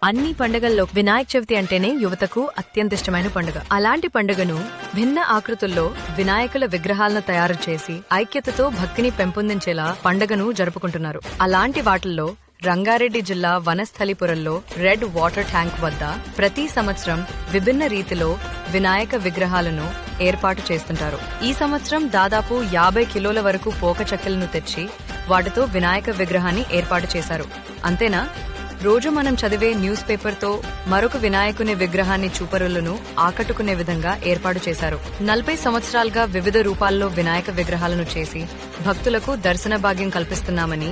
అన్ని పండుగల్లో వినాయక చవితి అంటేనే యువతకు అత్యంత ఇష్టమైన పండుగ. అలాంటి పండుగను భిన్న ఆకృతుల్లో వినాయకుల విగ్రహాలను తయారు చేసి ఐక్యతతో భక్తిని పెంపొందించేలా పండుగను జరుపుకుంటున్నారు. అలాంటి వాటిల్లో రంగారెడ్డి జిల్లా వనస్థలిపురంలో రెడ్ వాటర్ ట్యాంక్ వద్ద ప్రతి సంవత్సరం విభిన్న రీతిలో వినాయక విగ్రహాలను ఏర్పాటు చేస్తుంటారు. ఈ సంవత్సరం దాదాపు 50 కిలోల వరకు పోక చెక్కలను తెచ్చి వాటితో వినాయక విగ్రహాన్ని ఏర్పాటు చేశారు. అంతేనా, రోజు మనం చదివే న్యూస్ పేపర్ తో మరొక వినాయకుని విగ్రహాన్ని చూపరులను ఆకట్టుకునే విధంగా ఏర్పాటు చేశారు. 40 సంవత్సరాలుగా వివిధ రూపాల్లో వినాయక విగ్రహాలను చేసి భక్తులకు దర్శన భాగ్యం కల్పిస్తున్నామని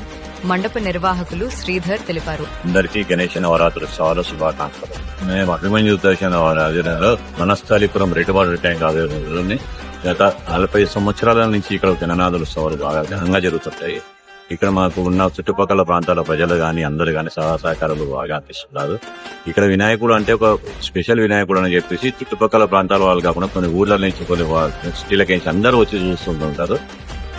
మండప నిర్వాహకులు శ్రీధర్ తెలిపారు. అందరికీ గణేష నవరాత్రి చాలా శుభాకాంక్షలు. మేము అభిమన్యు దర్శన ఆధ్వర్యంలో వనస్థలిపురం రెడ్ వాటర్ ట్యాంక్ ఆధ్వర్యంలోని గత 40 సంవత్సరాల నుంచి ఇక్కడ గణనాథుల ఉత్సవాలు బాగా ఘనంగా జరుగుతుంటాయి. ఇక్కడ మాకు ఉన్న చుట్టుపక్కల ప్రాంతాల ప్రజలు గాని అందరు గాని సహకారాలు బాగా అందిస్తున్నారు. ఇక్కడ వినాయకుడు అంటే ఒక స్పెషల్ వినాయకుడు అని చెప్పేసి చుట్టుపక్కల ప్రాంతాల వాళ్ళు కాకుండా కొన్ని ఊర్ల నుంచి కొన్ని సిటీలకి నుంచి అందరూ వచ్చి చూస్తుంటారు.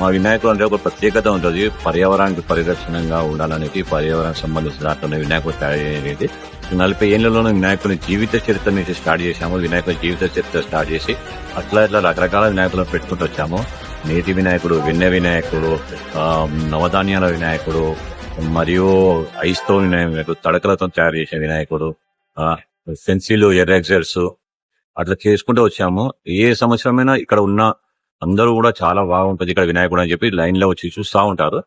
మా వినాయకుడు అంటే ఒక ప్రత్యేకత ఉంటుంది. పర్యావరణానికి పరిరక్షణంగా ఉండాలనేది పర్యావరణానికి సంబంధించిన దాంట్లో వినాయకుడు తయారు చేయలేదు. 40 ఏళ్లలోనే వినాయకుని జీవిత చరిత్ర నుంచి స్టార్ట్ చేశాము. వినాయకుడి జీవిత చరిత్ర స్టార్ట్ చేసి అట్లా రకరకాల వినాయకులను పెట్టుకుంటూ వచ్చాము. నేతి వినాయకుడు, వెన్నె వినాయకుడు, నవధాన్యాల వినాయకుడు, మరియు ఐస్తో వినాయకుడు, తడకలతో తయారు చేసే వినాయకుడు, పెన్సిల్ ఎరేజర్స్ అట్లా చేసుకుంటూ వచ్చాము. ఏ సంవత్సరమైనా ఇక్కడ ఉన్న అందరూ కూడా చాలా బాగుంటుంది ఇక్కడ వినాయకుడు అని చెప్పి లైన్ లో వచ్చి చూస్తూ ఉంటారు.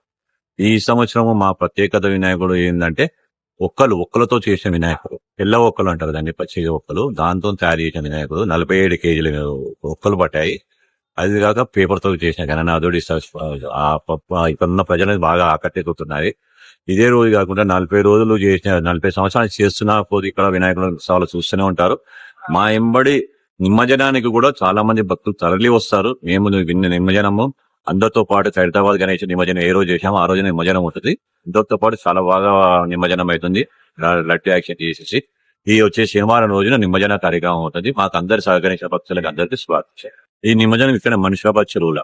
ఈ సంవత్సరము మా ప్రత్యేకత వినాయకుడు ఏంటంటే ఒక్కలతో చేసిన వినాయకుడు. తెల్ల ఒక్కలు అంటారు దాన్ని, పచ్చి ఒక్కలు, దాంతో తయారు చేసిన వినాయకుడు. 47 కేజీలు ఒక్కలు పట్టాయి. అది కాక పేపర్ తో చేసిన గణనాథుడు ఇక్కడ ఉన్న ప్రజలను బాగా ఆకట్టుకుతున్నాయి. ఇదే రోజు కాకుండా 40 రోజులు చేసిన 40 సంవత్సరాలు చేస్తున్నా పోతే ఇక్కడ వినాయకుల ఉత్సవాలు చూస్తూనే ఉంటారు. మా ఎంబడి నిమజ్జనానికి కూడా చాలా మంది భక్తులు తరలి వస్తారు. మేము విన్న నిమజ్జనము అందరితో పాటు హైదరాబాద్ గణేష్ నిమజ్జనం ఏ రోజు చేసామో ఆ రోజు నిమజ్జనం ఉంటుంది. అందరితో పాటు చాలా బాగా నిమజ్జనం అవుతుంది. లడ్డు యాక్షన్ చేసేసి ఈ వచ్చే శనివారం రోజున నిమజ్జన కార్యక్రమం అవుతుంది. మాకు అందరు సహకరించిన భక్తులకు అందరికీ స్వాగతం. ఈ నిమజ్జనం ఇక్కడ మనిషాబాద్ చెరువుల